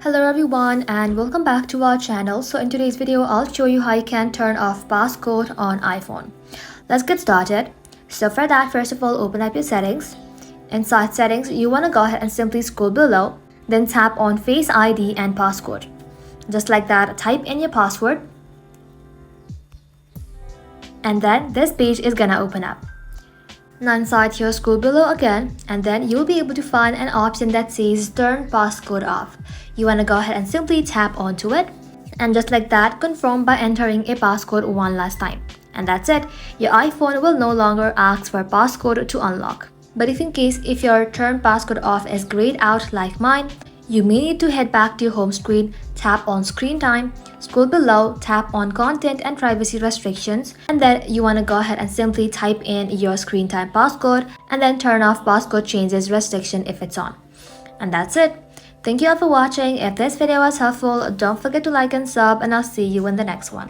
Hello everyone and welcome back to our channel. So in today's video, I'll show you how you can turn off passcode on iPhone. Let's get started. So for that, first of all, open up your settings. Inside settings, you want to go ahead and simply scroll below, then tap on Face ID and passcode. Just like that, type in your password. And then this page is gonna open up. Now inside here, scroll below again, and then you'll be able to find an option that says Turn Passcode Off. You want to go ahead and simply tap onto it, and just like that, confirm by entering a passcode one last time. And that's it. Your iPhone will no longer ask for passcode to unlock. But if your Turn Passcode Off is grayed out like mine, you may need to head back to your home screen, tap on Screen Time, scroll below, tap on Content and Privacy Restrictions, and then you want to go ahead and simply type in your screen time passcode and then turn off passcode changes restriction if it's on. And that's it. Thank you all for watching. If this video was helpful, don't forget to like and sub, and I'll see you in the next one.